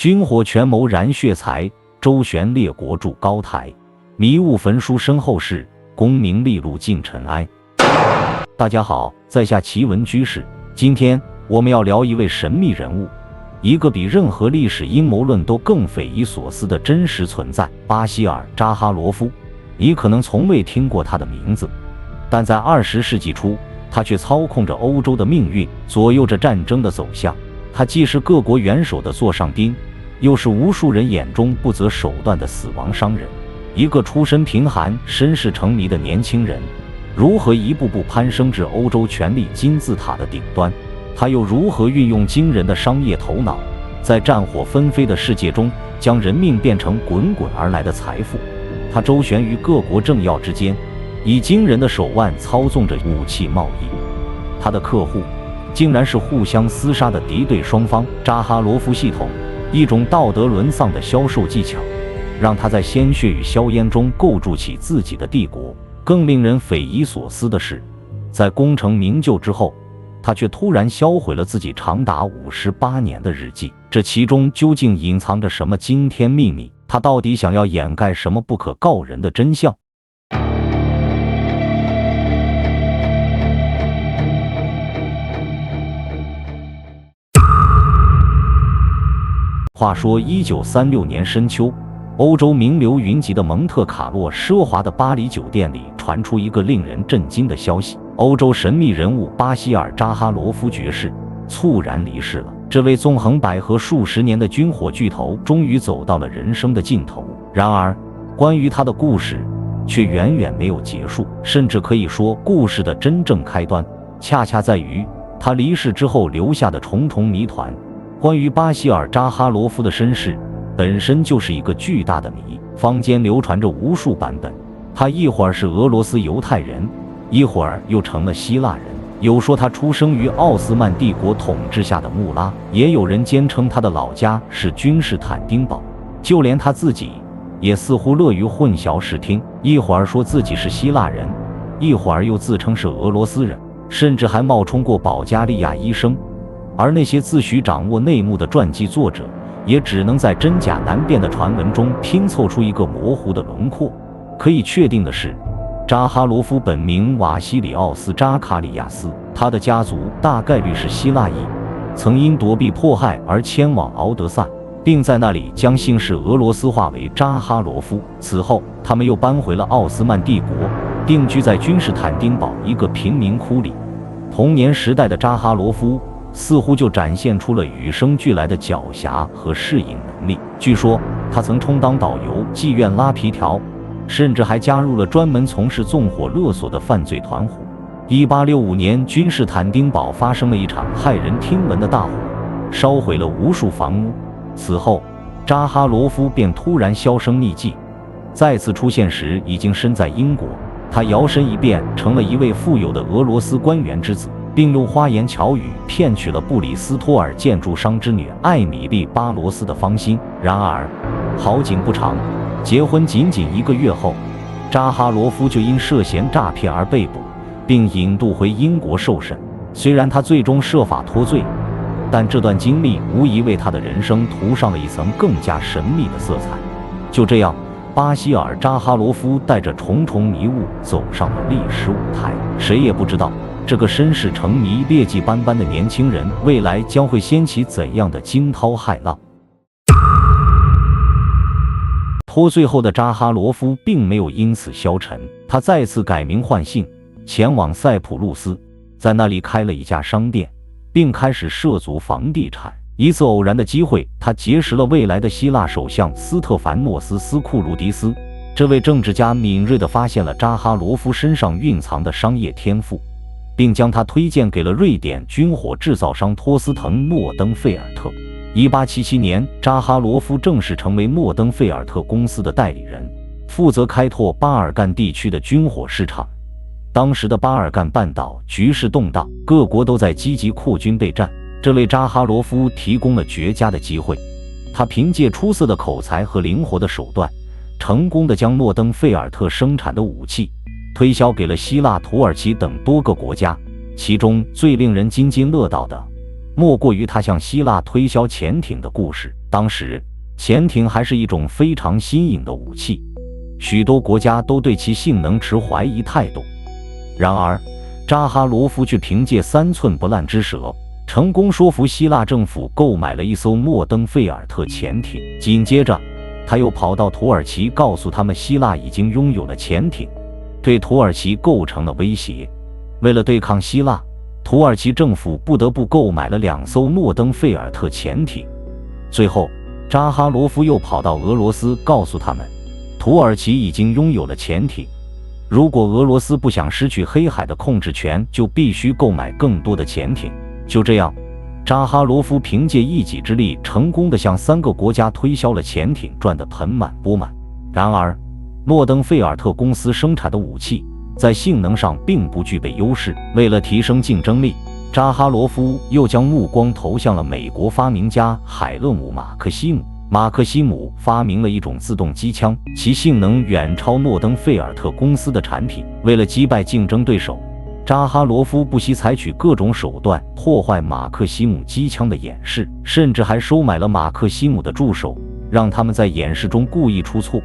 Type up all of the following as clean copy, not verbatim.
军火权谋燃血财，周旋列国筑高台。迷雾焚书身后事，功名利禄尽尘埃。大家好，在下奇闻居士。今天我们要聊一位神秘人物，一个比任何历史阴谋论都更匪夷所思的真实存在——巴希尔·扎哈罗夫。你可能从未听过他的名字，但在20世纪初，他却操控着欧洲的命运，左右着战争的走向。他既是各国元首的座上宾，又是无数人眼中不择手段的死亡商人。一个出身贫寒、身世成谜的年轻人，如何一步步攀升至欧洲权力金字塔的顶端？他又如何运用惊人的商业头脑，在战火纷飞的世界中，将人命变成滚滚而来的财富？他周旋于各国政要之间，以惊人的手腕操纵着武器贸易。他的客户竟然是互相厮杀的敌对双方。扎哈罗夫系统，一种道德沦丧的销售技巧，让他在鲜血与硝烟中构筑起自己的帝国。更令人匪夷所思的是，在功成名就之后，他却突然销毁了自己长达58年的日记。这其中究竟隐藏着什么惊天秘密？他到底想要掩盖什么不可告人的真相？话说1936年深秋，欧洲名流云集的蒙特卡洛奢华的巴黎酒店里传出一个令人震惊的消息：欧洲神秘人物巴希尔·扎哈罗夫爵士猝然离世了。这位纵横捭阖数十年的军火巨头终于走到了人生的尽头。然而，关于他的故事却远远没有结束，甚至可以说，故事的真正开端恰恰在于他离世之后留下的重重谜团。关于巴希尔·扎哈罗夫的身世本身就是一个巨大的谜，坊间流传着无数版本。他一会儿是俄罗斯犹太人，一会儿又成了希腊人。有说他出生于奥斯曼帝国统治下的穆拉，也有人坚称他的老家是君士坦丁堡。就连他自己也似乎乐于混淆视听，一会儿说自己是希腊人，一会儿又自称是俄罗斯人，甚至还冒充过保加利亚医生。而那些自诩掌握内幕的传记作者，也只能在真假难辨的传闻中拼凑出一个模糊的轮廓。可以确定的是，扎哈罗夫本名瓦西里奥斯·扎卡里亚斯，他的家族大概率是希腊裔，曾因躲避迫害而迁往敖德萨，并在那里将姓氏俄罗斯化为扎哈罗夫。此后，他们又搬回了奥斯曼帝国，定居在君士坦丁堡一个贫民窟里。童年时代的扎哈罗夫似乎就展现出了与生俱来的狡黠和适应能力。据说他曾充当导游、妓院拉皮条，甚至还加入了专门从事纵火勒索的犯罪团伙。1865年，君士坦丁堡发生了一场骇人听闻的大火，烧毁了无数房屋。此后，扎哈罗夫便突然销声匿迹，再次出现时已经身在英国。他摇身一变成了一位富有的俄罗斯官员之子，并用花言巧语骗取了布里斯托尔建筑商之女艾米丽·巴罗斯的芳心。然而，好景不长，结婚仅仅1个月后，扎哈罗夫就因涉嫌诈骗而被捕，并引渡回英国受审。虽然他最终设法脱罪，但这段经历无疑为他的人生涂上了一层更加神秘的色彩。就这样，巴希尔·扎哈罗夫带着重重迷雾走上了历史舞台。谁也不知道，这个身世成谜、劣迹斑斑的年轻人，未来将会掀起怎样的惊涛骇浪。脱罪后的扎哈罗夫并没有因此消沉，他再次改名换姓，前往塞浦路斯，在那里开了一家商店，并开始涉足房地产。一次偶然的机会，他结识了未来的希腊首相斯特凡诺斯·斯库鲁迪斯。这位政治家敏锐地发现了扎哈罗夫身上蕴藏的商业天赋，并将他推荐给了瑞典军火制造商托斯滕·诺登费尔特。1877年，扎哈罗夫正式成为诺登费尔特公司的代理人，负责开拓巴尔干地区的军火市场。当时的巴尔干半岛局势动荡，各国都在积极扩军备战，这为扎哈罗夫提供了绝佳的机会。他凭借出色的口才和灵活的手段，成功地将诺登费尔特生产的武器推销给了希腊、土耳其等多个国家。其中最令人津津乐道的，莫过于他向希腊推销潜艇的故事。当时，潜艇还是一种非常新颖的武器，许多国家都对其性能持怀疑态度。然而，扎哈罗夫却凭借3寸不烂之舌，成功说服希腊政府购买了一艘诺登费尔特潜艇。紧接着，他又跑到土耳其，告诉他们希腊已经拥有了潜艇，对土耳其构成了威胁。为了对抗希腊，土耳其政府不得不购买了2艘诺登费尔特潜艇。最后，扎哈罗夫又跑到俄罗斯，告诉他们，土耳其已经拥有了潜艇，如果俄罗斯不想失去黑海的控制权，就必须购买更多的潜艇。就这样，扎哈罗夫凭借一己之力，成功地向3个国家推销了潜艇，赚得盆满钵满。然而，诺登费尔特公司生产的武器在性能上并不具备优势。为了提升竞争力，扎哈罗夫又将目光投向了美国发明家海勒姆·马克西姆。马克西姆发明了一种自动机枪，其性能远超诺登费尔特公司的产品。为了击败竞争对手，扎哈罗夫不惜采取各种手段破坏马克西姆机枪的演示，甚至还收买了马克西姆的助手，让他们在演示中故意出错。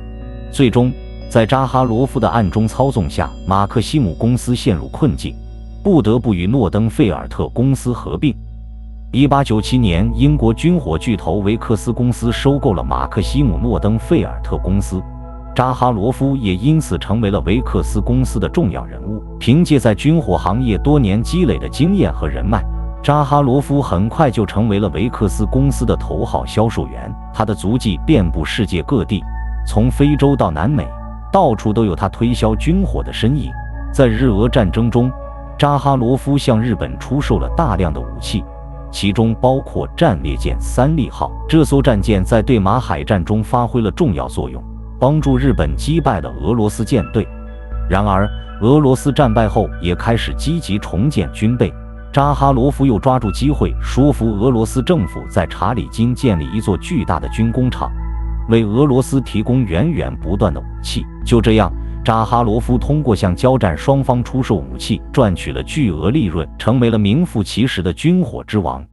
最终，在扎哈罗夫的暗中操纵下，马克西姆公司陷入困境，不得不与诺登费尔特公司合并。1897年，英国军火巨头维克斯公司收购了马克西姆诺登费尔特公司，扎哈罗夫也因此成为了维克斯公司的重要人物。凭借在军火行业多年积累的经验和人脉，扎哈罗夫很快就成为了维克斯公司的头号销售员。他的足迹遍布世界各地，从非洲到南美，到处都有他推销军火的身影。在日俄战争中，扎哈罗夫向日本出售了大量的武器，其中包括战列舰三笠号。这艘战舰在对马海战中发挥了重要作用，帮助日本击败了俄罗斯舰队。然而，俄罗斯战败后也开始积极重建军备。扎哈罗夫又抓住机会，说服俄罗斯政府在查理金建立一座巨大的军工厂，为俄罗斯提供源源不断的武器。就这样，扎哈罗夫通过向交战双方出售武器，赚取了巨额利润，成为了名副其实的军火之王。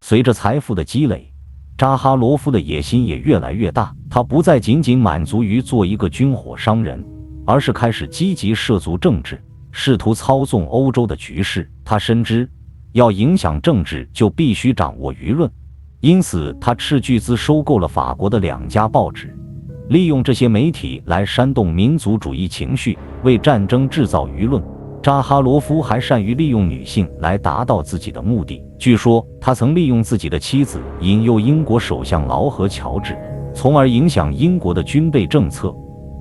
随着财富的积累，扎哈罗夫的野心也越来越大。他不再仅仅满足于做一个军火商人，而是开始积极涉足政治，试图操纵欧洲的局势。他深知，要影响政治就必须掌握舆论，因此他斥巨资收购了法国的2家报纸，利用这些媒体来煽动民族主义情绪，为战争制造舆论。扎哈罗夫还善于利用女性来达到自己的目的。据说，他曾利用自己的妻子引诱英国首相劳合乔治，从而影响英国的军备政策。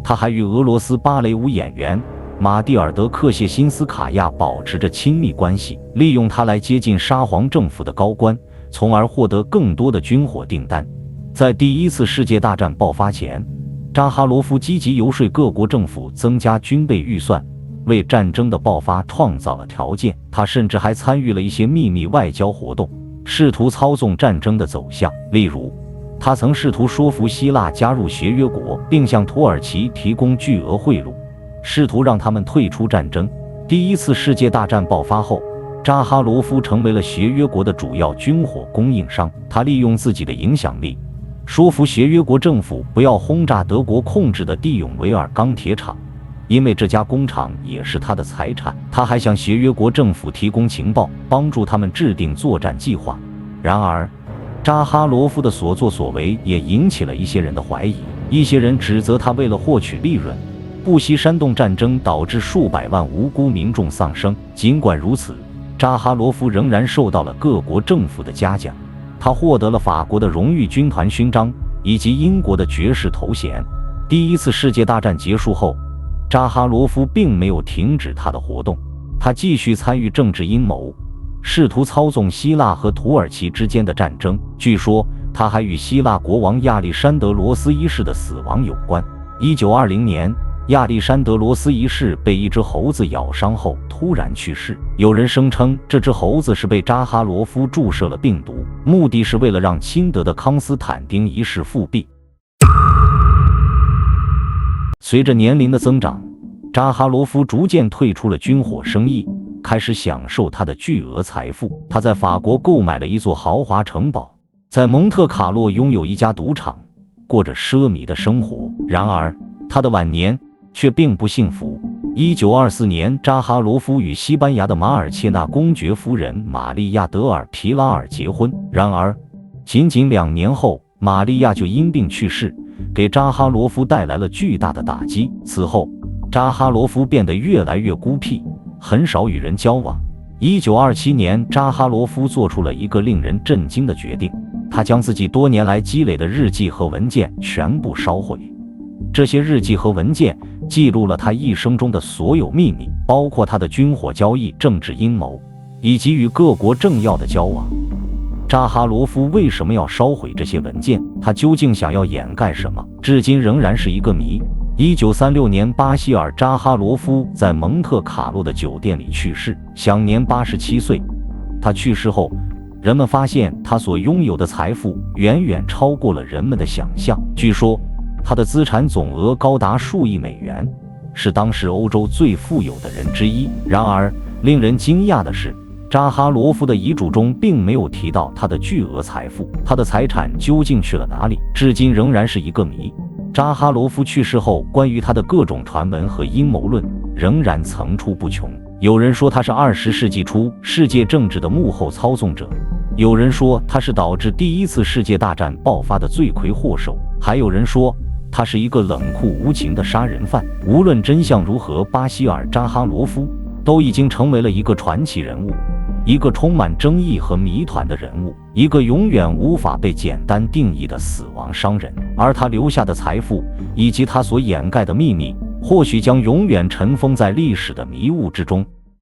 他还与俄罗斯芭蕾舞演员马蒂尔德·克谢辛斯卡娅保持着亲密关系，利用她来接近沙皇政府的高官，从而获得更多的军火订单。在第1次世界大战爆发前，扎哈罗夫积极游说各国政府增加军备预算，为战争的爆发创造了条件。他甚至还参与了一些秘密外交活动，试图操纵战争的走向。例如，他曾试图说服希腊加入协约国，并向土耳其提供巨额贿赂，试图让他们退出战争。第1次世界大战爆发后，扎哈罗夫成为了协约国的主要军火供应商。他利用自己的影响力，说服协约国政府不要轰炸德国控制的蒂永维尔钢铁厂，因为这家工厂也是他的财产。他还向协约国政府提供情报，帮助他们制定作战计划。然而，扎哈罗夫的所作所为也引起了一些人的怀疑，一些人指责他为了获取利润，不惜煽动战争，导致数百万无辜民众丧生。尽管如此，扎哈罗夫仍然受到了各国政府的嘉奖，他获得了法国的荣誉军团勋章以及英国的爵士头衔。第1次世界大战结束后，扎哈罗夫并没有停止他的活动，他继续参与政治阴谋，试图操纵希腊和土耳其之间的战争。据说，他还与希腊国王亚历山德罗斯一世的死亡有关。1920年，亚历山德罗斯一世被一只猴子咬伤后突然去世。有人声称这只猴子是被扎哈罗夫注射了病毒，目的是为了让亲德的康斯坦丁一世复辟。随着年龄的增长，扎哈罗夫逐渐退出了军火生意，开始享受他的巨额财富。他在法国购买了一座豪华城堡，在蒙特卡洛拥有一家赌场，过着奢靡的生活。然而，他的晚年却并不幸福。1924年，扎哈罗夫与西班牙的马尔切纳公爵夫人玛利亚·德尔皮拉尔结婚。然而，仅仅2年后，玛利亚就因病去世，给扎哈罗夫带来了巨大的打击。此后，扎哈罗夫变得越来越孤僻，很少与人交往。1927年，扎哈罗夫做出了一个令人震惊的决定，他将自己多年来积累的日记和文件全部烧毁。这些日记和文件记录了他一生中的所有秘密，包括他的军火交易、政治阴谋，以及与各国政要的交往。扎哈罗夫为什么要烧毁这些文件？他究竟想要掩盖什么？至今仍然是一个谜。1936年，巴希尔·扎哈罗夫在蒙特卡洛的酒店里去世，享年87岁。他去世后，人们发现他所拥有的财富远远超过了人们的想象。据说，他的资产总额高达数亿美元，是当时欧洲最富有的人之一。然而，令人惊讶的是，扎哈罗夫的遗嘱中并没有提到他的巨额财富，他的财产究竟去了哪里，至今仍然是一个谜。扎哈罗夫去世后，关于他的各种传闻和阴谋论仍然层出不穷。有人说他是20世纪初世界政治的幕后操纵者，有人说他是导致第1次世界大战爆发的罪魁祸首，还有人说他是一个冷酷无情的杀人犯。无论真相如何，巴希尔·扎哈罗夫都已经成为了一个传奇人物，一个充满争议和谜团的人物，一个永远无法被简单定义的死亡商人。而他留下的财富以及他所掩盖的秘密，或许将永远尘封在历史的迷雾之中。